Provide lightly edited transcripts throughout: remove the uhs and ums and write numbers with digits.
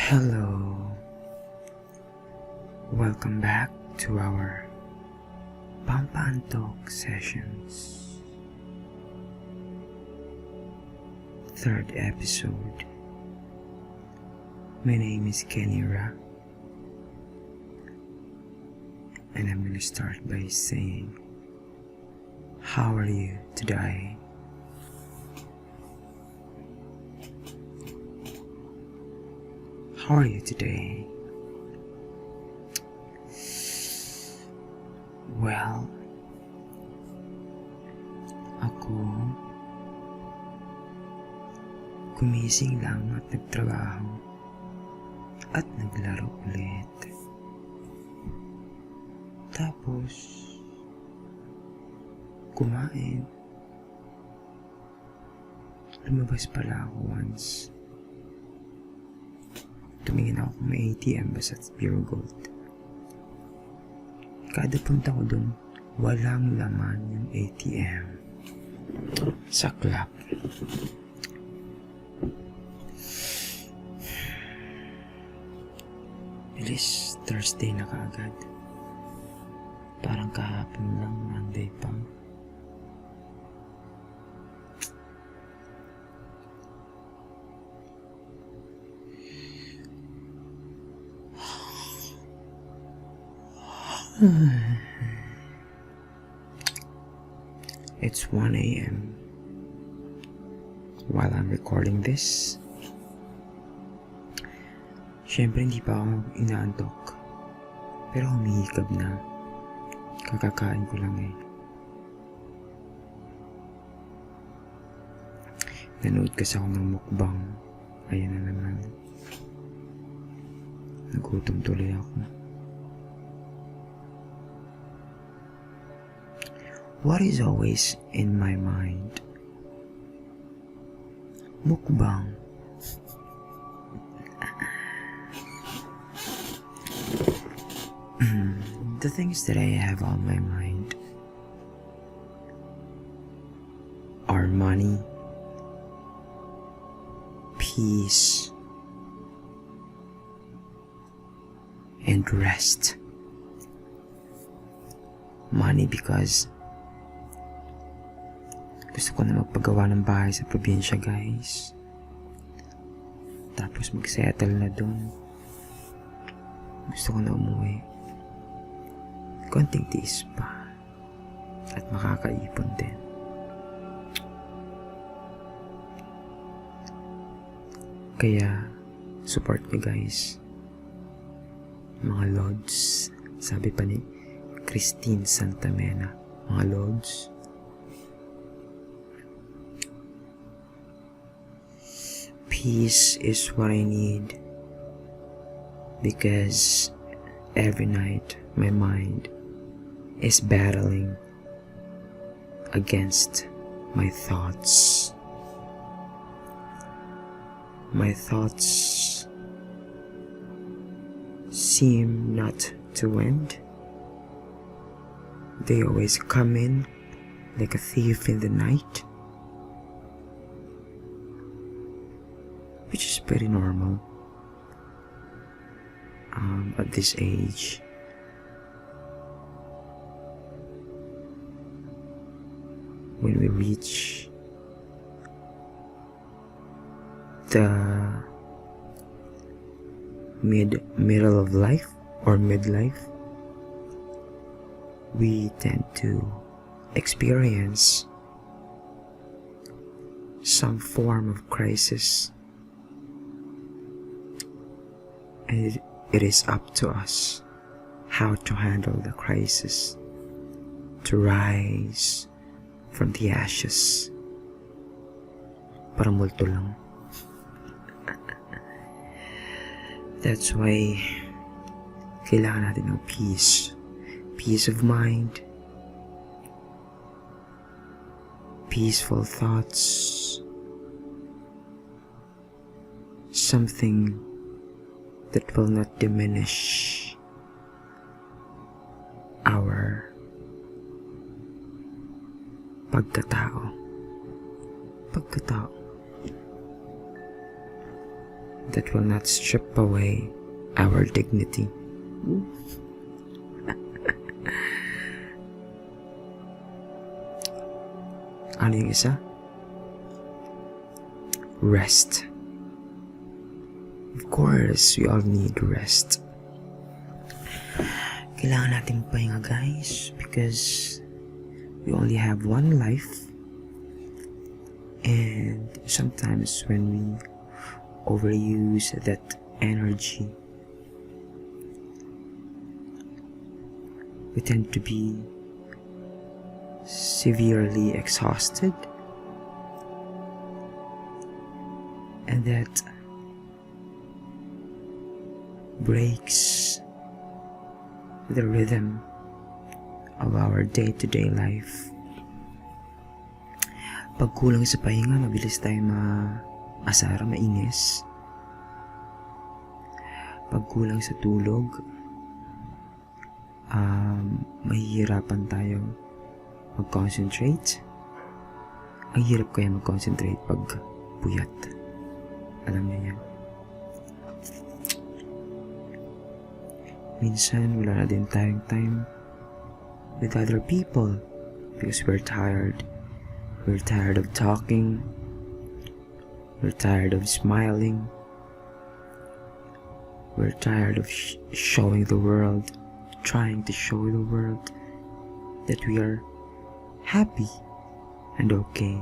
Hello, welcome back to our Pampaantok sessions. Third episode. My name is Kenira, and I'm gonna start by saying, how are you today? How are you today? Well, ako gumising lang at nagtrabaho at naglaro ulit. Tapos kumain. Lumabas pala ako once. Tumingin ako kung may ATM ba sa pure gold. Kada punta ko dun, walang laman yung ATM. Saklap. Bilis, Thursday na kaagad. Parang kahapon lang, Monday pa. It's 1 a.m. while I'm recording this. Siyempre hindi pa ako inaantok, pero humihikab na. Kakakain ko lang eh. Nanood kasi ako ng mukbang. Ayan na naman. Nagutom tuloy ako. What is always in my mind? Mukbang. The things that I have on my mind are money, peace, and rest. Money because gusto ko na magpagawa ng bahay sa probinsya, guys. Tapos mag-settle na dun. Gusto ko na umuwi. Konting tiis pa. At makakaipon din. Kaya, support nyo, guys. Mga Lods. Sabi pa ni Christine Santamena. Mga Lods. Peace is what I need, because every night my mind is battling against my thoughts. My thoughts seem not to end. They always come in like a thief in the night. Which is pretty normal at this age. When we reach the middle of life or midlife, we tend to experience some form of crisis. And it is up to us how to handle the crisis, to rise from the ashes. Parang multo lang. That's why kailangan natin ng peace. Peace of mind, peaceful thoughts, something that will not diminish our pagkatao. that will not strip away our dignity. Ano yung isa? Rest. Of course, we all need rest. Kailangan natin pahinga, guys, because we only have one life. And sometimes when we overuse that energy, we tend to be severely exhausted, and that breaks the rhythm of our day-to-day life. Pag kulang sa pahinga, mabilis tayo maasara, mainis. Pag kulang sa tulog, mahihirapan tayo mag-concentrate. Ang hirap kaya mag-concentrate pag puyat. Alam niyo yan. Minsan, wala na din tayong time with other people because we're tired. We're tired of talking. We're tired of smiling. We're tired of showing the world, trying to show the world that we are happy and okay.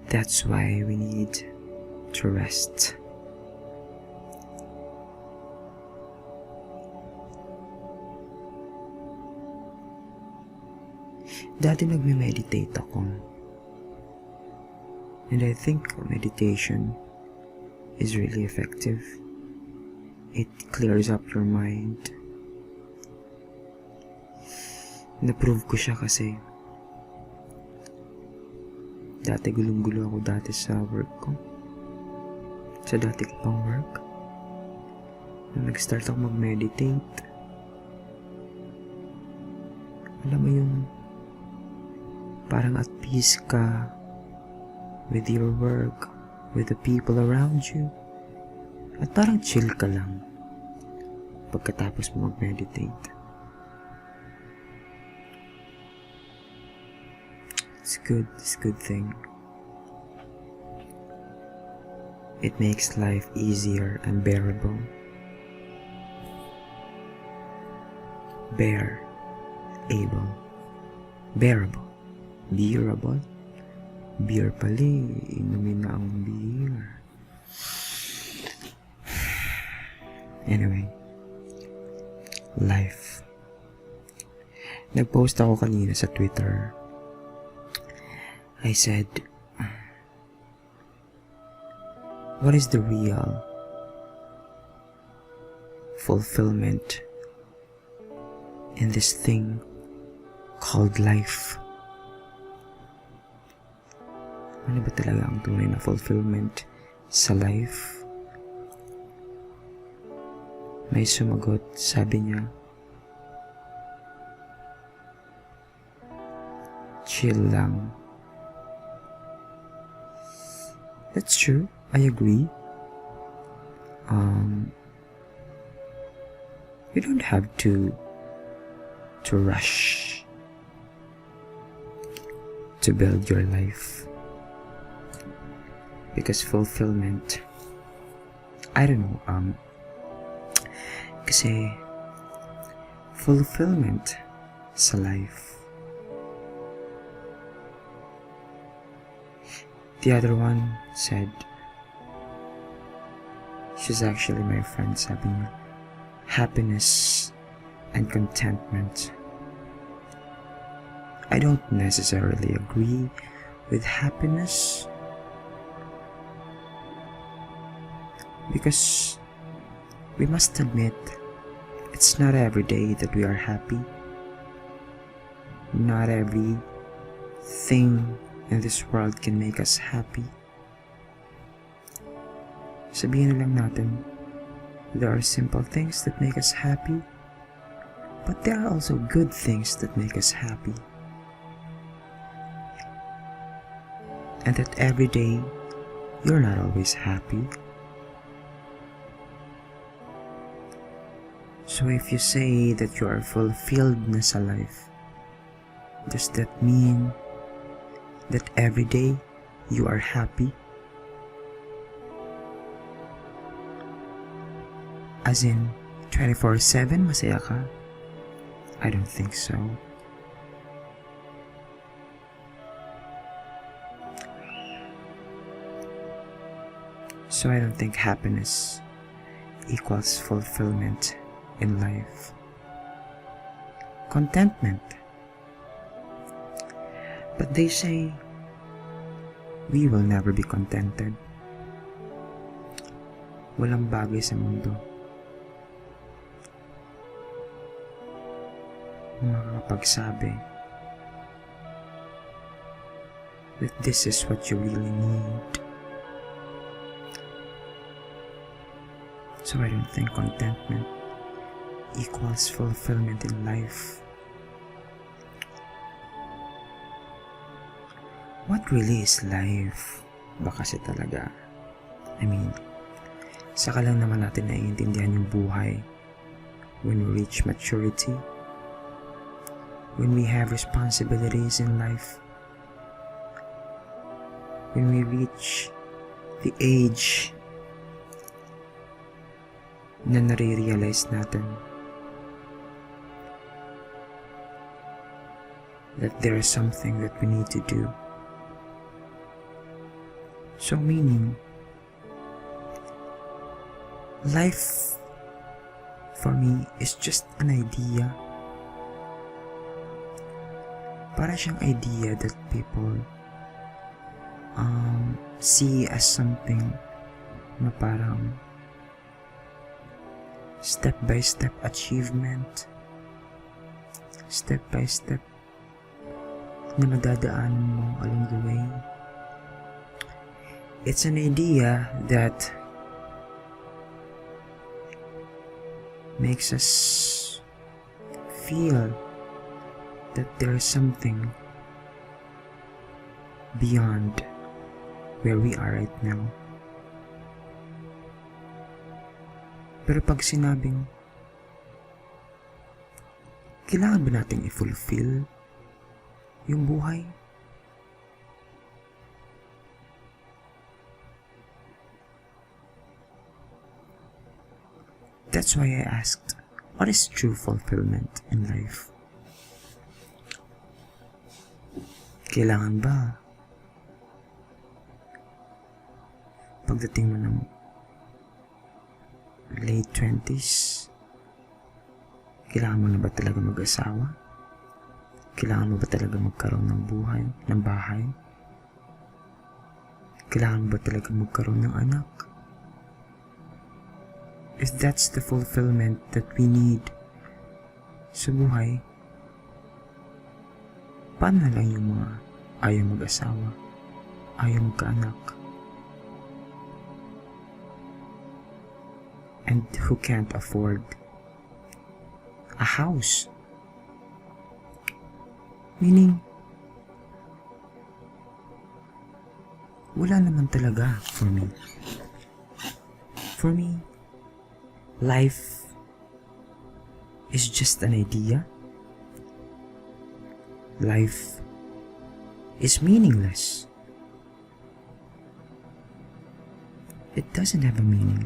That's why we need to rest. Dati nagme-meditate ako. And I think meditation is really effective. It clears up your mind. Na-prove ko siya kasi dati gulong-gulo ako dati sa work ko. Sa dati ko pang work. Nung nag-start ako mag-meditate, alam mo yung parang at peace ka with your work, with the people around you. At parang chill ka lang pagkatapos mo mag-meditate. It's a good thing. It makes life easier and bearable. Bearable. Bearable. Beer pali. Inumin na ang beer. Anyway. Life. Nag-post ako kanina sa Twitter. I said, what is the real fulfillment in this thing called life? Ano ba talaga ang tunay na fulfillment sa life? May sumagot, sabi niya, chill lang. That's true. I agree. You don't have to rush to build your life, because fulfillment, I don't know, kasi fulfillment sa life, the other one said, she's actually my friend, sabi niya, happiness and contentment. I don't necessarily agree with happiness, because we must admit it's not every day that we are happy. Not every thing in this world can make us happy. Sabihin na lang natin, there are simple things that make us happy, but there are also good things that make us happy. and that every day you're not always happy. So if you say that you are fulfilled na sa life, does that mean that every day you are happy? As in, 24/7 masaya ka? I don't think so. So I don't think happiness equals fulfillment in life. Contentment. But they say we will never be contented. Walang bagay sa mundo makakapagsabi that this is what you really need. So I don't think contentment equals fulfillment in life. What really is life? Ba kasi talaga? I mean, saka lang naman natin naiintindihan yung buhay when we reach maturity, when we have responsibilities in life, when we reach the age na nare-realize natin that there is something that we need to do. So meaning, life for me is just an idea. Para siyang idea that people see as something na parang step-by-step achievement, step-by-step na madadaanan mo along the way. It's an idea that makes us feel that there is something beyond where we are right now. Pero pag sinabing, kailangan ba nating i-fulfill yung buhay? That's why I asked, what is true fulfillment in life? Kailangan ba pagdating mo ng late 20s, kailangan mo na ba talaga mag-asawa? Kailangan mo ba talaga magkaroon ng buhay, ng bahay? Kailangan mo ba talaga magkaroon ng anak? If that's the fulfillment that we need sa buhay, paano na lang yung mga ayaw mag-asawa, ayaw magkaanak, and who can't afford a house? Meaning, wala naman talaga for me. For me, life is just an idea. Life is meaningless. It doesn't have a meaning.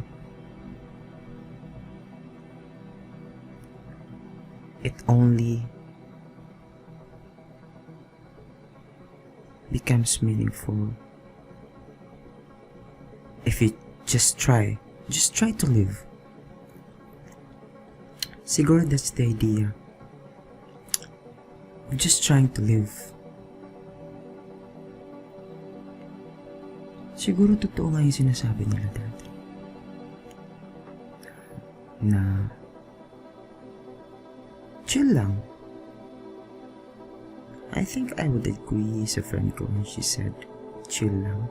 It only becomes meaningful if you just try to live. Siguro that's the idea. Just trying to live. Siguro totoo nga yung sinasabi nila dati na chill lang. I think I would agree sa friend ko when she said chill lang.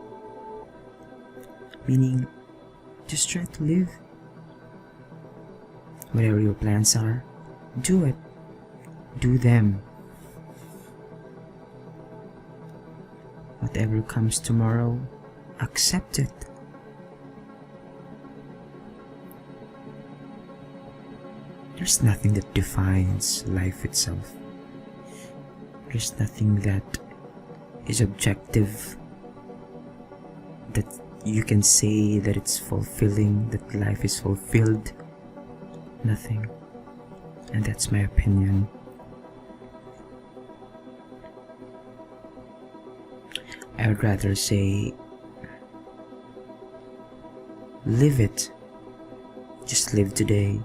Meaning, just try to live. Whatever your plans are, do it. Do them. whatever comes tomorrow, accept it. There's nothing that defines life itself. There's nothing that is objective, that you can say that it's fulfilling, that life is fulfilled. Nothing. And that's my opinion. I would rather say, live it. Just live today.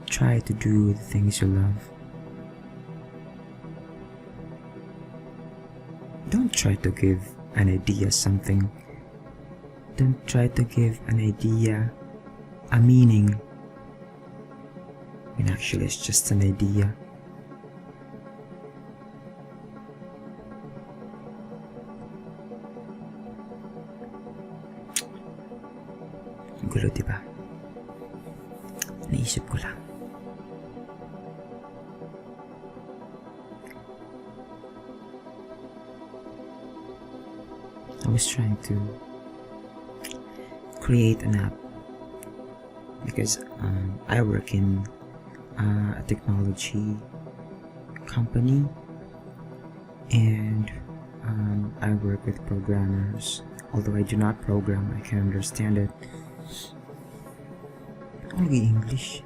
Try to do the things you love. Don't try to give an idea something. Don't try to give an idea a meaning. When actually it's just an idea. Gulo, diba? Naisip ko lang. I was trying to create an app because I work in a technology company, and I work with programmers. Although I do not program, I can understand it. Only English.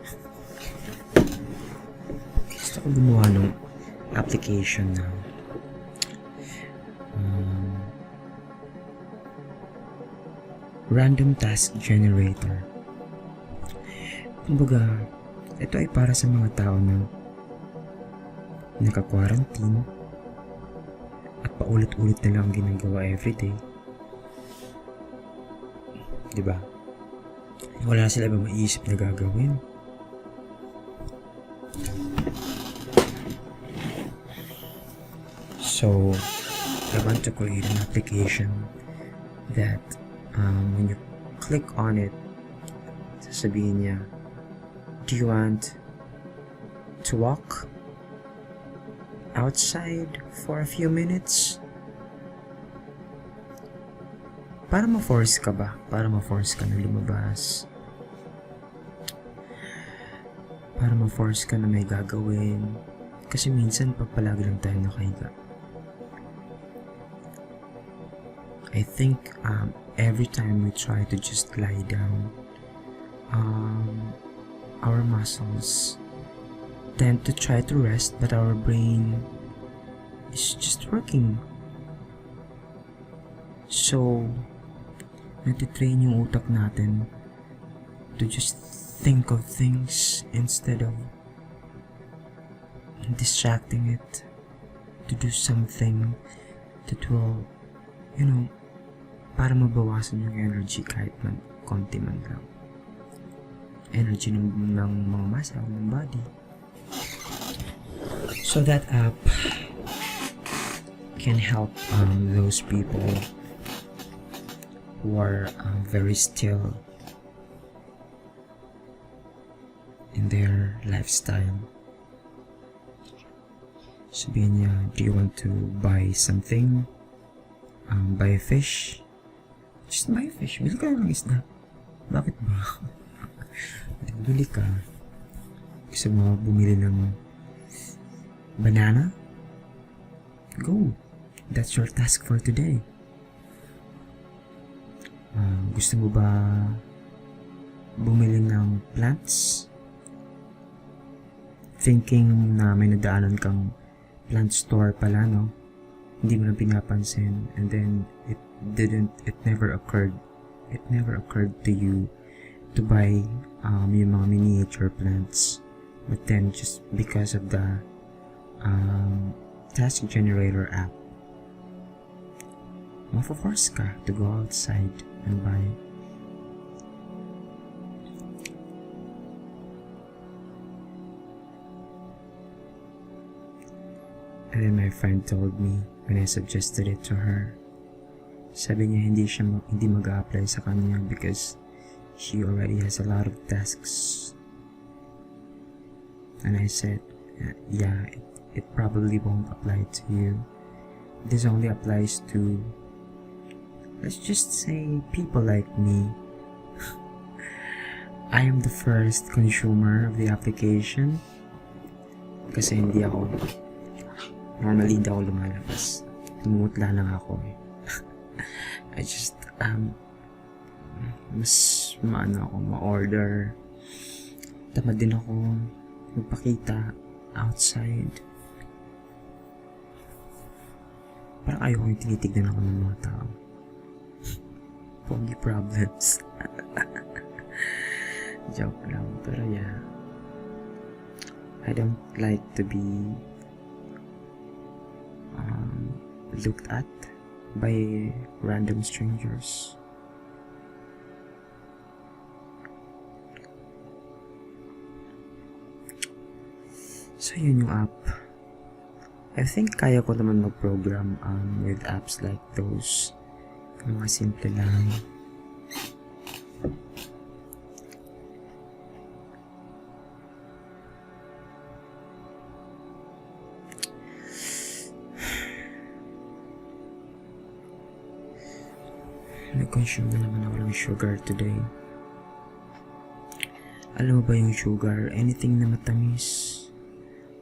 Gusto ko gumawa ng application na random task generator. Kumbaga, ito ay para sa mga tao na naka-quarantine at paulit-ulit na lang ginagawa everyday. Diba? Wala sila ba maisip na gagawin? So, I want to create an application that when you click on it, sasabihin niya, do you want to walk outside for a few minutes? Para ma-force ka ba? Para ma-force ka na lumabas. Para ma-force ka na may gagawin. Kasi minsan pag palagi lang tayo nakahiga, I think every time we try to just lie down, our muscles tend to try to rest, but our brain is just working. So, natitrain yung utak natin to just think of things instead of distracting it to do something that will, para mabawasan yung energy kahit man konti man lang. Energy ng mga muscle, ng body. So that app can help those people who are very still in their lifestyle. Sabihin niya, do you want to buy something? Buy a fish? Just buy a fish. Bili ka ng isda. Bakit ba? Bili ka. Gusto mo bumili ng banana? Go. That's your task for today. Gusto mo ba bumili ng plants? Thinking na may nadaanan kang plant store pala, no? Hindi mo na pinapansin, and then it never occurred to you to buy yung mga miniature plants. But then just because of the task generator app, mafo-force ka to go outside and buy. And then my friend told me when I suggested it to her, sabi niya hindi mag-a-apply sa kanya because she already has a lot of tasks. And I said, yeah, it probably won't apply to you. This only applies to, let's just say, people like me. I am the first consumer of the application kasi normally hindi ako lumalabas. Tumutla lang ako eh. I just, mas ako ma-order. Tamad din ako magpakita outside. Parang ayoko yung tinitignan ako ng mga tao. Pogi problems. Joke lang. Pero yeah, I don't like to be looked at by random strangers. So yun yung app. I think kaya ko naman mag-program with apps like those. Mga simple lang. Nag-consume na naman ako ng sugar today. Alam mo ba yung sugar? Anything na matamis.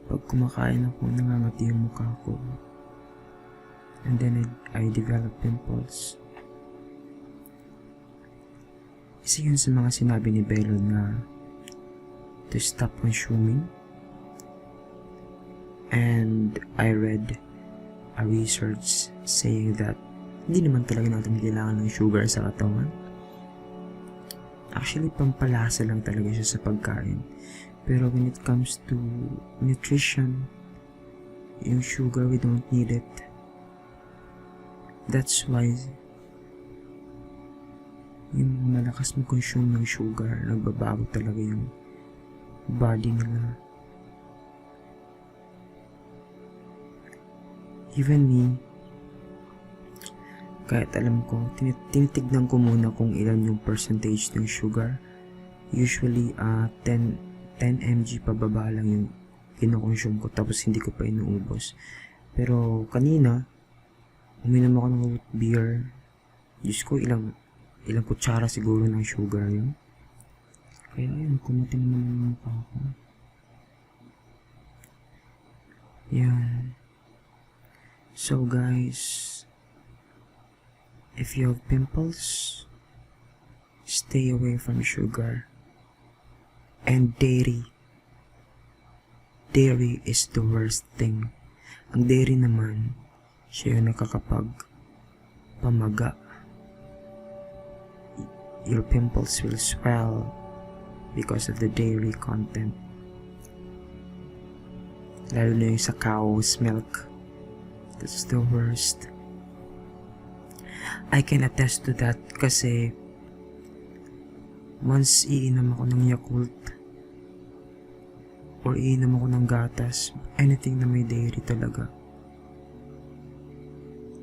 Pag kumakain ako, nangangati yung mukha ko. And then I develop pimples. Isa yun sa mga sinabi ni Bello na to stop consuming. And I read a research saying that hindi naman talaga natin kailangan ng sugar sa katawan. Actually, pampalasa lang talaga siya sa pagkain. Pero when it comes to nutrition, yung sugar, we don't need it. That's why yung malakas mag-consume ng sugar, nagbabago talaga yung body nila. Even me, kahit alam ko, tinitignan ko muna kung ilan yung percentage ng sugar. Usually, 10 mg pababa lang yung kinokonsume ko, tapos hindi ko pa inuubos. Pero kanina, uminom ako ng root beer. Diyos ko, ilang kutsara siguro ng sugar yun. Kaya yun, kumutin naman ng mukha ko. Yan. So guys, if you have pimples, stay away from sugar. And dairy. Dairy is the worst thing. Ang dairy naman, siya yung nakakapagpamaga. Your pimples will swell because of the dairy content. Lalo na yung sa cow's milk. That's the worst. I can attest to that kasi once iinom ako ng Yakult or iinom ako ng gatas, anything na may dairy talaga,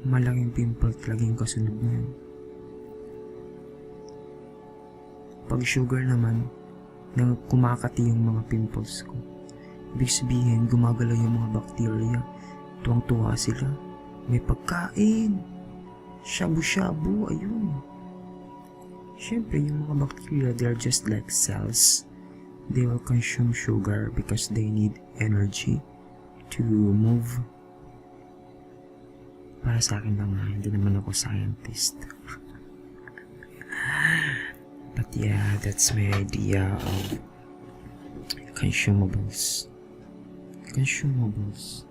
malaking pimple talaga yung kasunod niyan. Pag sugar naman, kumakati yung mga pimples ko. Ibig sabihin, gumagalaw yung mga bacteria. Tuwang-tuwa sila. May pagkain. Shabu-shabu, ayun. Siyempre, yung mga bacteria, they're just like cells. They will consume sugar because they need energy to move. Para sa akin lang, hindi naman ako scientist. But yeah, that's my idea of consumables. Consumables.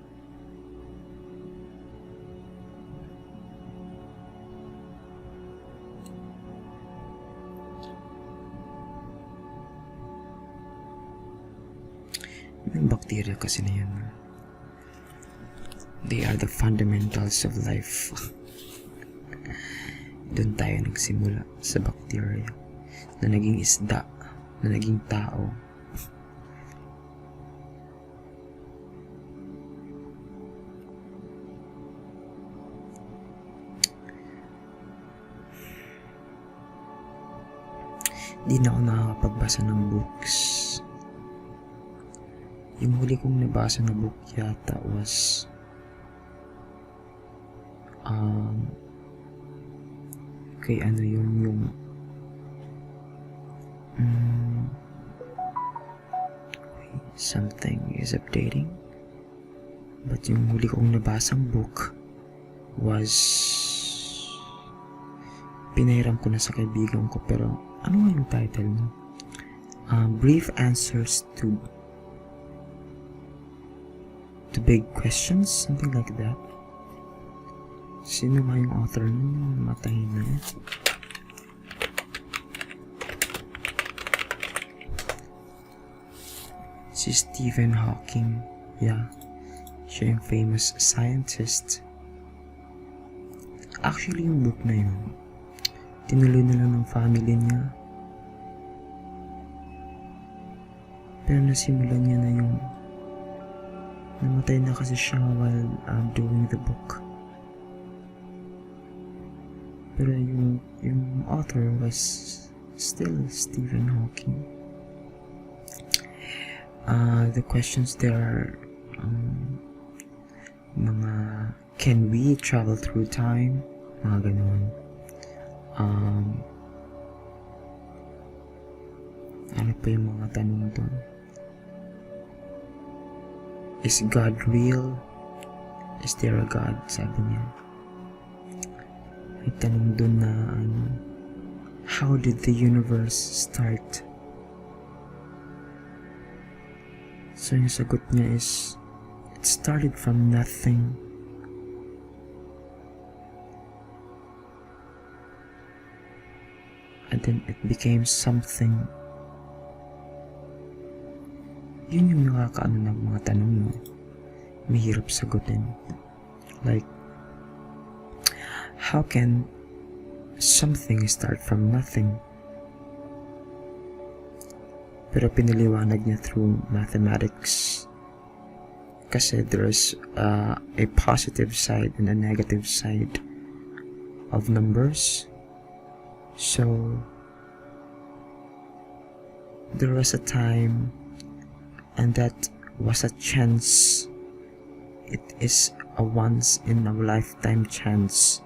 Yung bacteria kasi na yan, they are the fundamentals of life. Doon tayo nagsimula sa bacteria na naging isda, na naging tao. Di na ako nakakapagbasa ng books. Yung huli kong nabasa na book yata was kay ano yun, yung something is updating, but yung huli kong nabasang book was pinahiram ko na sa kaibigan ko, pero ano nga yung title no? Brief answers to big questions, something like that. Sino nga yung author nun? Namatay na. Si Stephen Hawking. Yeah. Siya yung famous scientist. Actually, yung book na yun, tinuloy na lang ng family niya. Pero nasimulan niya na yung namatay na kasi siya while doing the book. Pero yung author was still Stephen Hawking. The questions there are mga can we travel through time? Mga ganun. Ano pa yung mga tanong doon? Is God real? Is there a God? Sabi niya. May tanong dun na how did the universe start? So yung sagot niya is, it started from nothing. And then it became something. Yun yung nakakaano ng mga tanong mo. Mahirap sagutin. Like, how can something start from nothing? Pero pinaliwanag niya through mathematics. Kasi there's a positive side and a negative side of numbers. So, there was a time, and that was a chance. It is a once in a lifetime chance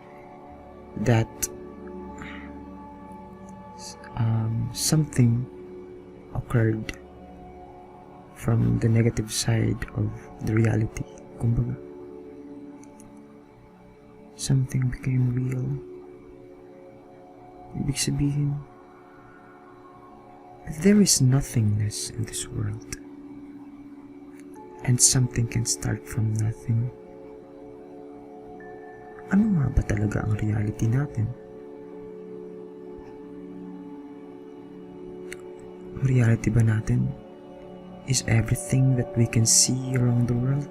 that something occurred from the negative side of the reality. Kumbaga, something became real. Ibig sabihin, there is nothingness in this world, and something can start from nothing. Ano nga ba talaga ang reality natin? Reality ba natin is everything that we can see around the world?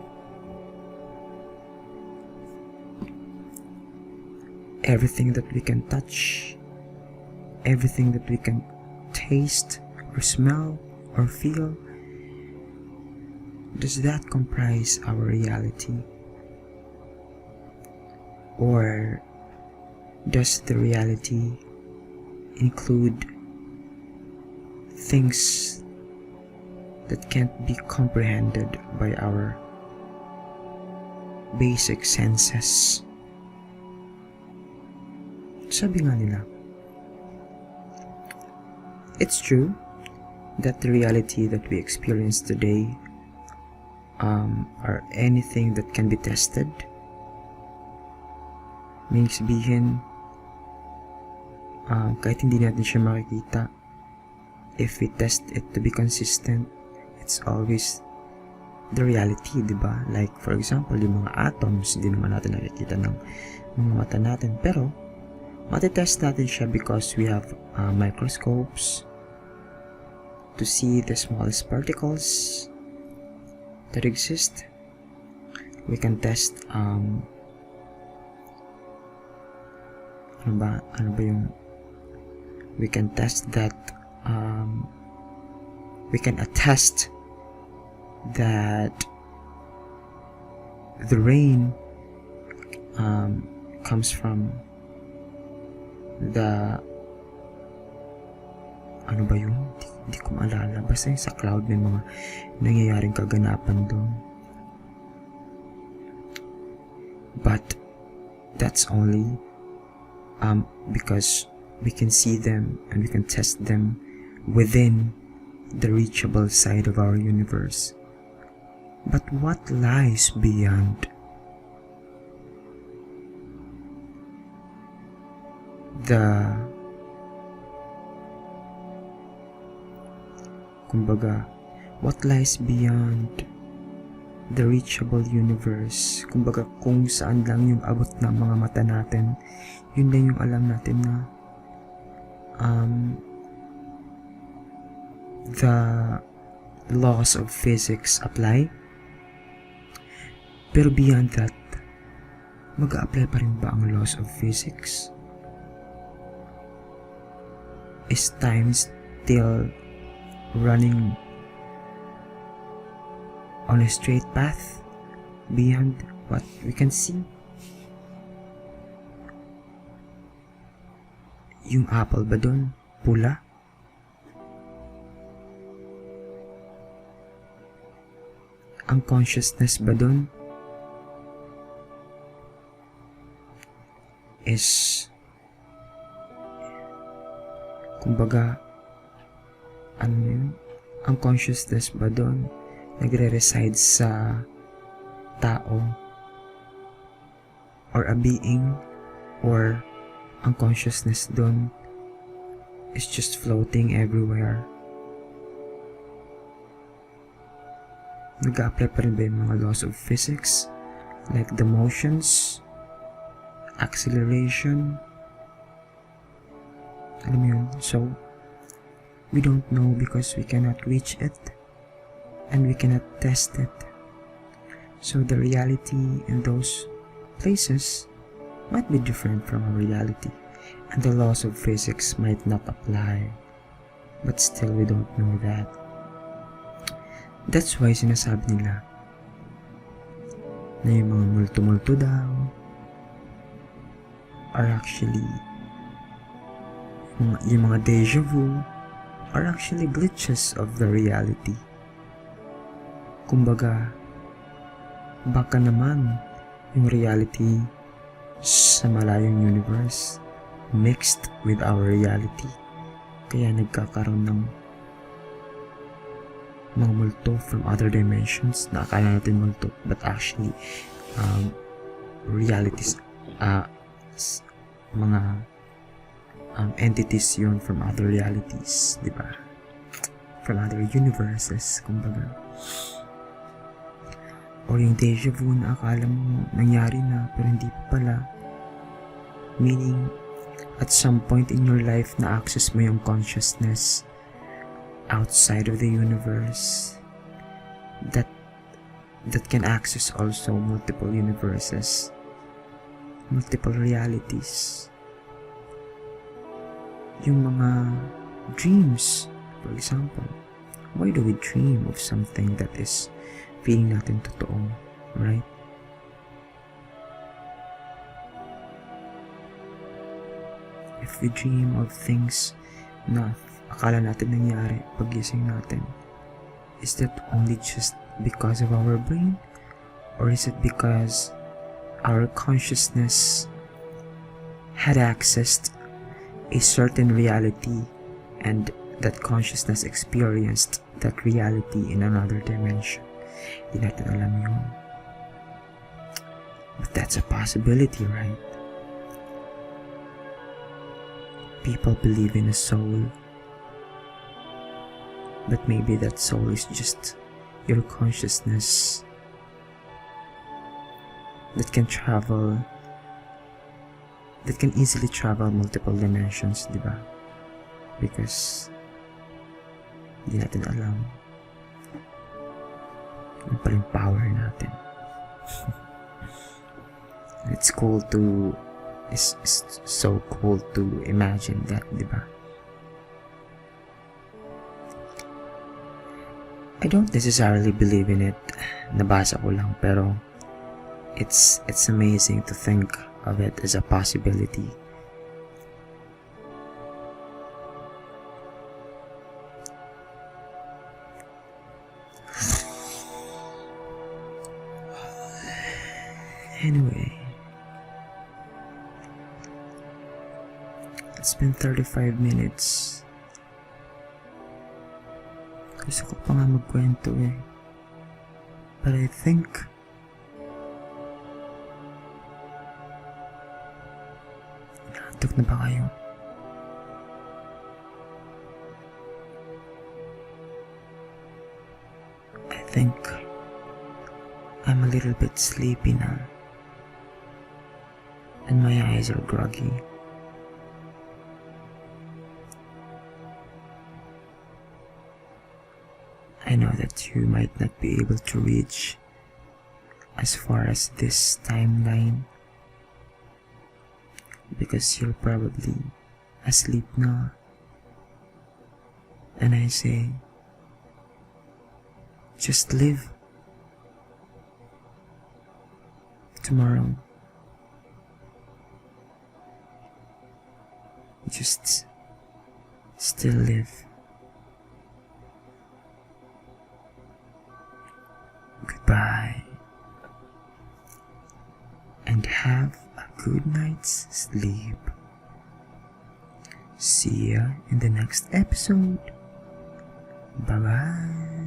Everything that we can touch, everything that we can taste or smell or feel, does that comprise our reality? Or does the reality include things that can't be comprehended by our basic senses? Sabi nga nila, it's true that the reality that we experience today are anything that can be tested. Meaning sabihin, kahit hindi natin siya makikita, if we test it to be consistent, it's always the reality, diba? Like, for example, yung mga atoms, hindi naman natin nakikita ng mga mata natin, pero matitest natin siya because we have microscopes to see the smallest particles that exist. We can test we can test that we can attest that the rain comes from the ano ba yun? Hindi ko maalala. Basta yung sa cloud may mga nangyayaring kaganapan doon. But that's only because we can see them and we can test them within the reachable side of our universe. But what lies beyond? What lies beyond the reachable universe? Kumbaga, kung saan lang yung abot ng mga mata natin, yun lang yung alam natin na the laws of physics apply. Pero beyond that, mag-a-apply pa rin ba ang laws of physics? Is time still running on a straight path beyond what we can see? Yung apple ba doon? Pula? Ang consciousness ba doon is kumbaga ano yun? Ang consciousness ba doon nagre-reside sa tao or a being, or ang consciousness doon is just floating everywhere? Nag-a-apply pa rin ba yung mga laws of physics like the motions, acceleration? Alam mo yun? So, we don't know because we cannot reach it and we cannot test it. So the reality in those places might be different from our reality, and the laws of physics might not apply, but still we don't know that. That's why sinasabi nila na yung mga multo-multo daw are actually yung mga deja vu are actually glitches of the reality. Kumbaga, baka naman yung reality sa malayong universe mixed with our reality, kaya nagkakaroon ng mga multo from other dimensions na akala natin multo, but actually realities, mga entities yun from other realities, di ba? From other universes, kumbaga. Or yung deja vu na akala mo nangyari na pero hindi pa pala. Meaning, at some point in your life na access mo yung consciousness outside of the universe that can access also multiple universes, multiple realities. Yung mga dreams, for example, why do we dream of something that is feeling natin totoo, right? If we dream of things na akala natin nangyari pagising natin, is that only just because of our brain? Or is it because our consciousness had accessed a certain reality and that consciousness experienced that reality in another dimension? Hindi natin alam yun. But that's a possibility, right? People believe in a soul, but maybe that soul is just your consciousness that can easily travel multiple dimensions, di ba? Because hindi natin alam yung paling power natin. It's so cool to imagine that, di ba? I don't necessarily believe in it. Nabasa ko lang, pero it's amazing to think of it as a possibility. Anyway, it's been 35 minutes. Gusto ko pa nga magkwento eh. But I think naantok na ba kayo? I think I'm a little bit sleepy now. And my eyes are groggy. I know that you might not be able to reach as far as this timeline because you're probably asleep now. And I say, just live. Tomorrow, just still live. Goodbye, and have a good night's sleep. See ya in the next episode. Bye bye.